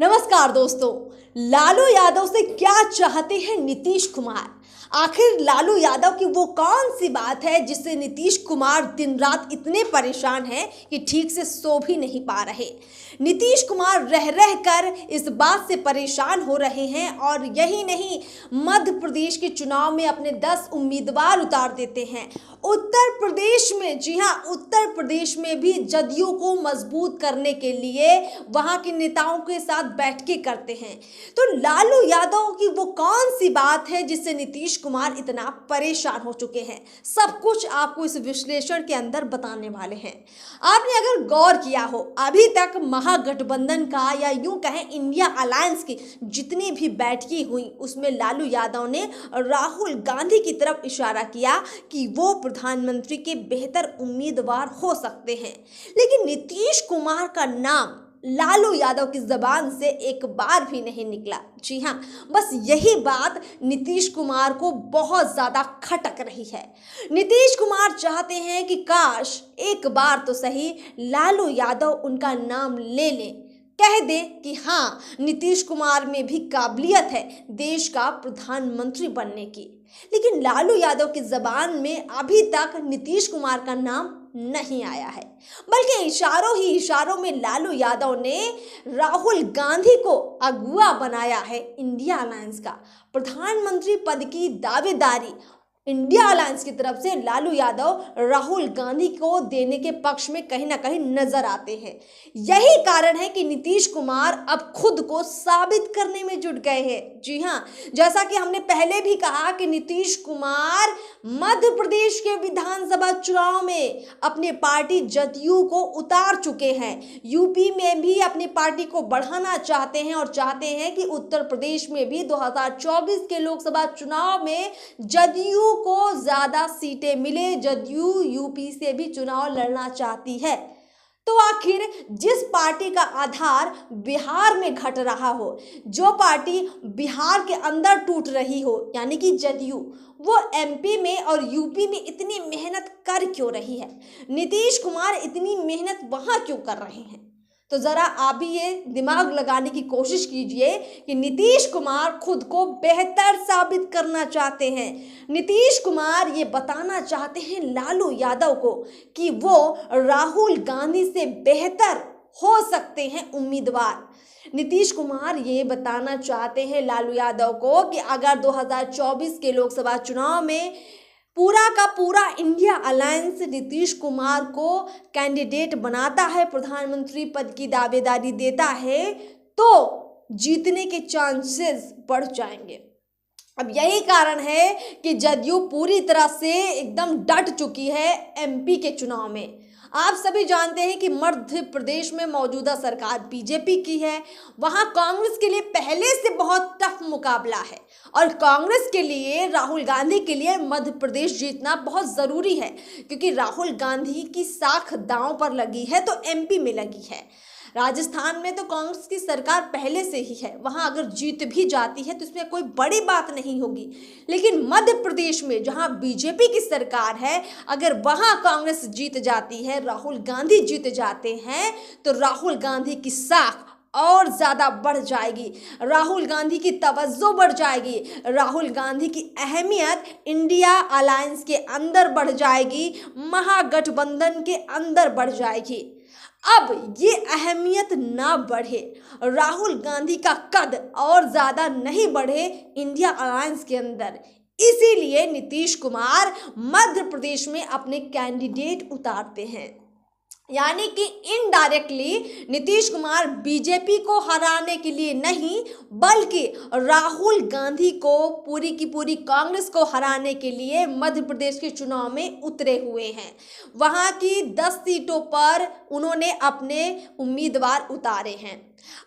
नमस्कार दोस्तों। लालू यादव से क्या चाहते हैं नीतीश कुमार? आखिर लालू यादव की वो कौन सी बात है जिससे नीतीश कुमार दिन रात इतने परेशान हैं कि ठीक से सो भी नहीं पा रहे? नीतीश कुमार रह रह कर इस बात से परेशान हो रहे हैं और यही नहीं, मध्य प्रदेश के चुनाव में अपने 10 उम्मीदवार उतार देते हैं। उत्तर प्रदेश में, जी हाँ, उत्तर प्रदेश में भी जदयू को मजबूत करने के लिए वहां के नेताओं के साथ बैठकें करते हैं। तो लालू यादव की वो कौन सी बात है जिससे नीतीश कुमार इतना परेशान हो चुके हैं? सब कुछ आपको इस विश्लेषण के अंदर बताने वाले हैं। आपने अगर गौर किया हो, अभी तक महागठबंधन का या यूं कहें इंडिया अलायंस की जितनी भी बैठकें हुई उसमें लालू यादव ने राहुल गांधी की तरफ इशारा किया कि वो प्रधानमंत्री के बेहतर उम्मीदवार हो सकते हैं, लेकिन नीतीश कुमार का नाम लालू यादव की जबान से एक बार भी नहीं निकला। जी हाँ, बस यही बात नीतीश कुमार को बहुत ज्यादा खटक रही है। नीतीश कुमार चाहते हैं कि काश एक बार तो सही लालू यादव उनका नाम ले लें, कह दे कि हाँ, नीतीश कुमार में भी काबिलियत है देश का प्रधानमंत्री बनने की। लेकिन लालू यादव की जबान में अभी तक नीतीश कुमार का नाम नहीं आया है, बल्कि इशारों ही इशारों में लालू यादव ने राहुल गांधी को अगुवा बनाया है इंडिया अलायंस का। प्रधानमंत्री पद की दावेदारी इंडिया अलायंस की तरफ से लालू यादव राहुल गांधी को देने के पक्ष में कहीं ना कहीं नजर आते हैं। यही कारण है कि नीतीश कुमार अब खुद को साबित करने में जुट गए हैं। जी हाँ, जैसा कि हमने पहले भी कहा कि नीतीश कुमार मध्य प्रदेश के विधानसभा चुनाव में अपने पार्टी जदयू को उतार चुके हैं। यूपी में भी अपनी पार्टी को बढ़ाना चाहते हैं और चाहते हैं कि उत्तर प्रदेश में भी 2024 के लोकसभा चुनाव में जदयू को ज्यादा सीटें मिले। जदयू यूपी से भी चुनाव लड़ना चाहती है। तो आखिर जिस पार्टी का आधार बिहार में घट रहा हो, जो पार्टी बिहार के अंदर टूट रही हो, यानी कि जदयू, वो एमपी में और यूपी में इतनी मेहनत कर क्यों रही है? नीतीश कुमार इतनी मेहनत वहां क्यों कर रहे हैं? तो जरा आप भी ये दिमाग लगाने की कोशिश कीजिए कि नीतीश कुमार खुद को बेहतर साबित करना चाहते हैं। नीतीश कुमार ये बताना चाहते हैं लालू यादव को कि वो राहुल गांधी से बेहतर हो सकते हैं उम्मीदवार। नीतीश कुमार ये बताना चाहते हैं लालू यादव को कि अगर 2024 के लोकसभा चुनाव में पूरा का पूरा इंडिया अलायंस नीतीश कुमार को कैंडिडेट बनाता है, प्रधानमंत्री पद की दावेदारी देता है, तो जीतने के चांसेस बढ़ जाएंगे। अब यही कारण है कि जदयू पूरी तरह से एकदम डट चुकी है एमपी के चुनाव में। आप सभी जानते हैं कि मध्य प्रदेश में मौजूदा सरकार बीजेपी की है। वहां कांग्रेस के लिए पहले से बहुत टफ मुकाबला है और कांग्रेस के लिए, राहुल गांधी के लिए मध्य प्रदेश जीतना बहुत ज़रूरी है, क्योंकि राहुल गांधी की साख दांव पर लगी है तो एमपी में लगी है। राजस्थान में तो कांग्रेस की सरकार पहले से ही है, वहां अगर जीत भी जाती है तो इसमें कोई बड़ी बात नहीं होगी। लेकिन मध्य प्रदेश में जहां बीजेपी की सरकार है, अगर वहां कांग्रेस जीत जाती है, राहुल गांधी जीत जाते हैं, तो राहुल गांधी की साख और ज़्यादा बढ़ जाएगी, राहुल गांधी की तवज्जो बढ़ जाएगी, राहुल गांधी की अहमियत इंडिया अलायंस के अंदर बढ़ जाएगी, महागठबंधन के अंदर बढ़ जाएगी। अब ये अहमियत ना बढ़े, राहुल गांधी का कद और ज़्यादा नहीं बढ़े इंडिया अलायंस के अंदर, इसीलिए नीतीश कुमार मध्य प्रदेश में अपने कैंडिडेट उतारते हैं। यानी कि इनडायरेक्टली नीतीश कुमार बीजेपी को हराने के लिए नहीं, बल्कि राहुल गांधी को, पूरी की पूरी कांग्रेस को हराने के लिए मध्य प्रदेश के चुनाव में उतरे हुए हैं। वहां की 10 सीटों पर उन्होंने अपने उम्मीदवार उतारे हैं।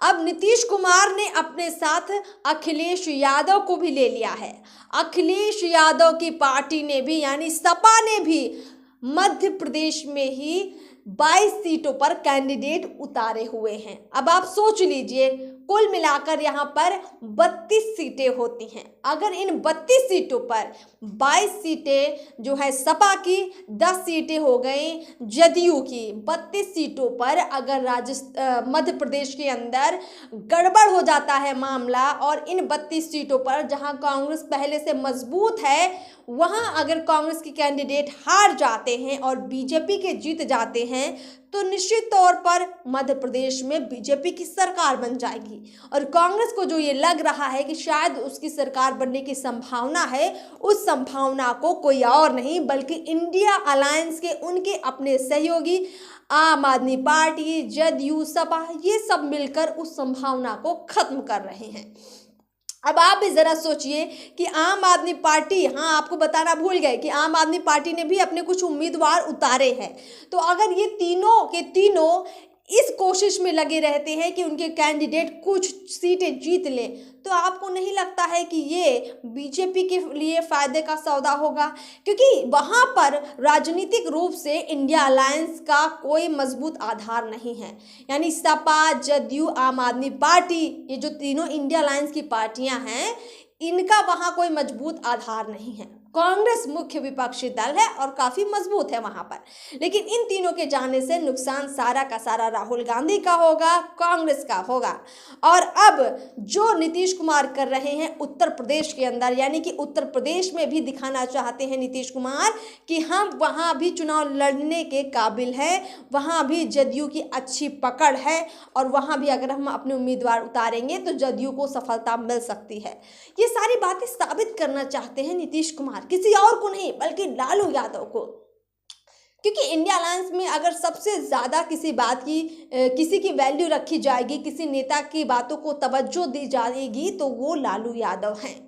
अब नीतीश कुमार ने अपने साथ अखिलेश यादव को भी ले लिया है। अखिलेश यादव की पार्टी ने भी, यानी सपा ने भी मध्य प्रदेश में ही 22 सीटों पर कैंडिडेट उतारे हुए हैं। अब आप सोच लीजिए, कुल मिलाकर यहाँ पर 32 सीटें होती हैं। अगर इन 32 सीटों पर 22 सीटें जो है सपा की, 10 सीटें हो गई जदयू की, 32 सीटों पर अगर मध्य प्रदेश के अंदर गड़बड़ हो जाता है मामला और इन 32 सीटों पर जहां कांग्रेस पहले से मजबूत है, वहां अगर कांग्रेस के कैंडिडेट हार जाते हैं और बीजेपी के जीत जाते हैं, तो निश्चित तौर पर मध्य प्रदेश में बीजेपी की सरकार बन जाएगी। और कांग्रेस को जो ये लग रहा है कि शायद उसकी सरकार बनने की संभावना है, उस संभावना को कोई और नहीं बल्कि इंडिया अलायंस के उनके अपने सहयोगी आम आदमी पार्टी, जदयू, सपा, ये सब मिलकर उस संभावना को खत्म कर रहे हैं। अब आप भी जरा सोचिए कि आम आदमी पार्टी, हाँ आपको बताना भूल गए कि आम आदमी पार्टी ने भी अपने कुछ उम्मीदवार उतारे हैं। तो अगर ये तीनों के तीनों इस कोशिश में लगे रहते हैं कि उनके कैंडिडेट कुछ सीटें जीत लें, तो आपको नहीं लगता है कि ये बीजेपी के लिए फायदे का सौदा होगा? क्योंकि वहाँ पर राजनीतिक रूप से इंडिया अलायंस का कोई मजबूत आधार नहीं है। यानी सपा, जदयू, आम आदमी पार्टी, ये जो तीनों इंडिया अलायंस की पार्टियां हैं, इनका वहाँ कोई मजबूत आधार नहीं है। कांग्रेस मुख्य विपक्षी दल है और काफी मजबूत है वहां पर, लेकिन इन तीनों के जाने से नुकसान सारा का सारा राहुल गांधी का होगा, कांग्रेस का होगा। और अब जो नीतीश कुमार कर रहे हैं उत्तर प्रदेश के अंदर, यानी कि उत्तर प्रदेश में भी दिखाना चाहते हैं नीतीश कुमार कि हम वहां भी चुनाव लड़ने के काबिल हैं, वहां भी जदयू की अच्छी पकड़ है और वहां भी अगर हम अपने उम्मीदवार उतारेंगे तो जदयू को सफलता मिल सकती है। ये सारी बातें साबित करना चाहते हैं नीतीश कुमार, किसी और को नहीं बल्कि लालू यादव को। क्योंकि इंडिया अलायंस में अगर सबसे ज़्यादा किसी बात की किसी की वैल्यू रखी जाएगी, किसी नेता की बातों को तवज्जो दी जाएगी, तो वो लालू यादव हैं।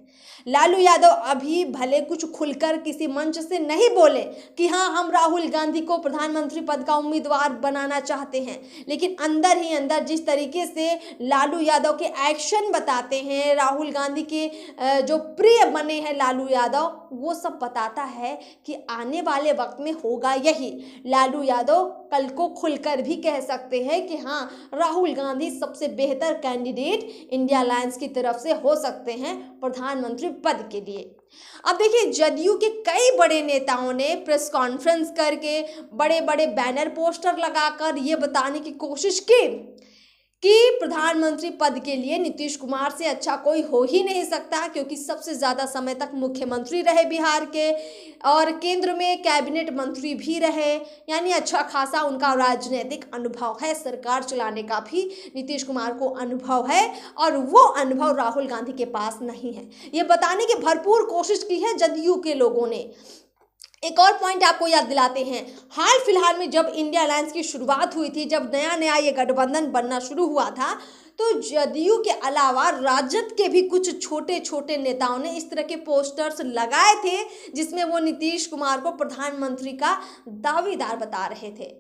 लालू यादव अभी भले कुछ खुलकर किसी मंच से नहीं बोले कि हाँ हम राहुल गांधी को प्रधानमंत्री पद का उम्मीदवार बनाना चाहते हैं, लेकिन अंदर ही अंदर जिस तरीके से लालू यादव के एक्शन बताते हैं, राहुल गांधी के जो प्रिय बने हैं लालू यादव, वो सब बताता है कि आने वाले वक्त में होगा यही। लालू यादव कल को खुलकर भी कह सकते हैं कि हाँ राहुल गांधी सबसे बेहतर कैंडिडेट इंडिया अलायंस की तरफ से हो सकते हैं प्रधानमंत्री पद के लिए। अब देखिए, जदयू के कई बड़े नेताओं ने प्रेस कॉन्फ्रेंस करके बड़े बड़े बैनर पोस्टर लगाकर ये बताने की कोशिश की कि प्रधानमंत्री पद के लिए नीतीश कुमार से अच्छा कोई हो ही नहीं सकता, क्योंकि सबसे ज़्यादा समय तक मुख्यमंत्री रहे बिहार के और केंद्र में कैबिनेट मंत्री भी रहे, यानी अच्छा खासा उनका राजनीतिक अनुभव है, सरकार चलाने का भी नीतीश कुमार को अनुभव है और वो अनुभव राहुल गांधी के पास नहीं है। ये बताने की भरपूर कोशिश की है जदयू के लोगों ने। एक और पॉइंट आपको याद दिलाते हैं, हाल फिलहाल में जब इंडिया अलायंस की शुरुआत हुई थी, जब नया नया ये गठबंधन बनना शुरू हुआ था, तो जदयू के अलावा राजद के भी कुछ छोटे छोटे नेताओं ने इस तरह के पोस्टर्स लगाए थे जिसमें वो नीतीश कुमार को प्रधानमंत्री का दावेदार बता रहे थे।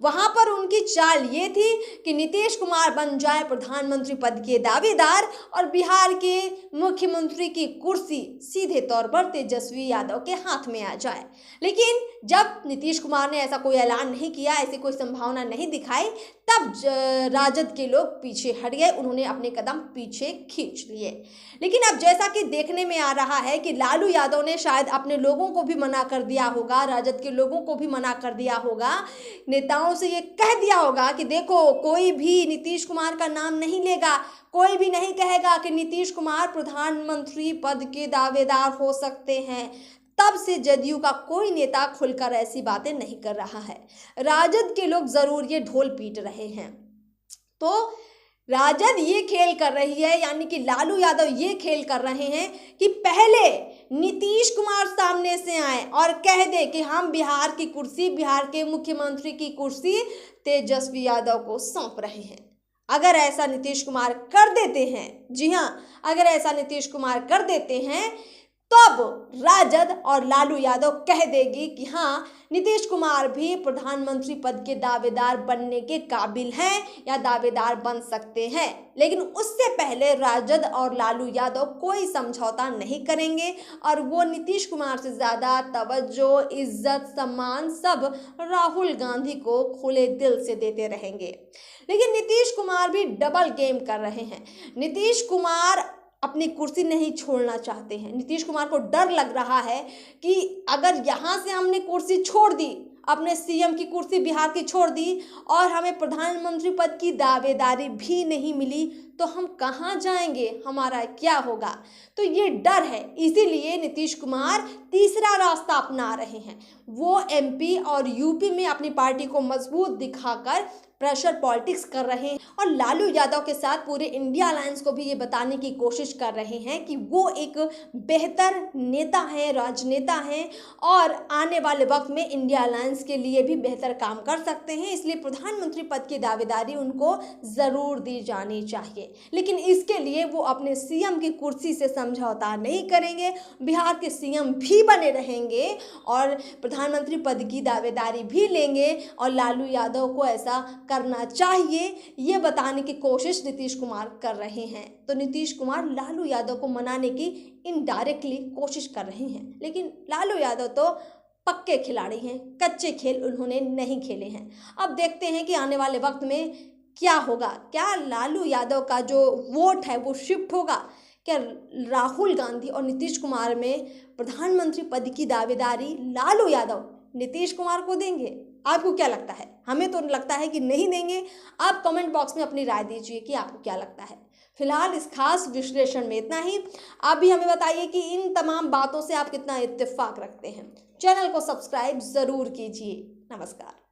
वहां पर उनकी चाल ये थी कि नीतीश कुमार बन जाए प्रधानमंत्री पद के दावेदार और बिहार के मुख्यमंत्री की कुर्सी सीधे तौर पर तेजस्वी यादव के हाथ में आ जाए। लेकिन जब नीतीश कुमार ने ऐसा कोई ऐलान नहीं किया, ऐसी कोई संभावना नहीं दिखाई, तब राजद के लोग पीछे हट गए, उन्होंने अपने कदम पीछे खींच लिए। लेकिन अब जैसा कि देखने में आ रहा है कि लालू यादव ने शायद अपने लोगों को भी मना कर दिया होगा, राजद के लोगों को भी मना कर दिया होगा, नेताओं से ये कह दिया होगा कि देखो कोई भी नीतीश कुमार का नाम नहीं लेगा, कोई भी नहीं कहेगा कि नीतीश कुमार प्रधानमंत्री पद के दावेदार हो सकते हैं। तब से जदयू का कोई नेता खुलकर ऐसी बातें नहीं कर रहा है। राजद के लोग जरूर ये ढोल पीट रहे हैं। तो राजद ये खेल कर रही है, यानी कि लालू यादव ये खेल कर रहे हैं कि पहले नीतीश कुमार सामने से आए और कह दे कि हम बिहार की कुर्सी, बिहार के मुख्यमंत्री की कुर्सी तेजस्वी यादव को सौंप रहे हैं। अगर ऐसा नीतीश कुमार कर देते हैं, जी हाँ, अगर ऐसा नीतीश कुमार कर देते हैं तब राजद और लालू यादव कह देगी कि हाँ, नीतीश कुमार भी प्रधानमंत्री पद के दावेदार बनने के काबिल हैं या दावेदार बन सकते हैं। लेकिन उससे पहले राजद और लालू यादव कोई समझौता नहीं करेंगे और वो नीतीश कुमार से ज़्यादा तवज्जो, इज्जत, सम्मान सब राहुल गांधी को खुले दिल से देते रहेंगे। लेकिन नीतीश कुमार भी डबल गेम कर रहे हैं। नीतीश कुमार अपनी कुर्सी नहीं छोड़ना चाहते हैं। नीतीश कुमार को डर लग रहा है कि अगर यहाँ से हमने कुर्सी छोड़ दी, अपने सीएम की कुर्सी बिहार की छोड़ दी और हमें प्रधानमंत्री पद की दावेदारी भी नहीं मिली तो हम कहाँ जाएंगे, हमारा क्या होगा। तो ये डर है, इसीलिए नीतीश कुमार तीसरा रास्ता अपना रहे हैं। वो एमपी और यूपी में अपनी पार्टी को मजबूत दिखाकर प्रेशर पॉलिटिक्स कर रहे हैं और लालू यादव के साथ पूरे इंडिया अलायंस को भी ये बताने की कोशिश कर रहे हैं कि वो एक बेहतर नेता हैं, राजनेता हैं और आने वाले वक्त में इंडिया अलायंस के लिए भी बेहतर काम कर सकते हैं। इसलिए प्रधानमंत्री पद की दावेदारी उनको ज़रूर दी जानी चाहिए। लेकिन इसके लिए वो अपने सीएम की कुर्सी से समझौता नहीं करेंगे, बिहार के सीएम भी बने रहेंगे और प्रधानमंत्री पद की दावेदारी भी लेंगे और लालू यादव को ऐसा करना चाहिए, ये बताने की कोशिश नीतीश कुमार कर रहे हैं। तो नीतीश कुमार लालू यादव को मनाने की इनडायरेक्टली कोशिश कर रहे हैं। लेकिन लालू यादव तो पक्के खिलाड़ी हैं, कच्चे खेल उन्होंने नहीं खेले हैं। अब देखते हैं कि आने वाले वक्त में क्या होगा। क्या लालू यादव का जो वोट है वो शिफ्ट होगा? क्या राहुल गांधी और नीतीश कुमार में प्रधानमंत्री पद की दावेदारी लालू यादव नीतीश कुमार को देंगे? आपको क्या लगता है? हमें तो लगता है कि नहीं देंगे। आप कमेंट बॉक्स में अपनी राय दीजिए कि आपको क्या लगता है। फिलहाल इस खास विश्लेषण में इतना ही। आप भी हमें बताइए कि इन तमाम बातों से आप कितना इत्तेफाक रखते हैं। चैनल को सब्सक्राइब ज़रूर कीजिए। नमस्कार।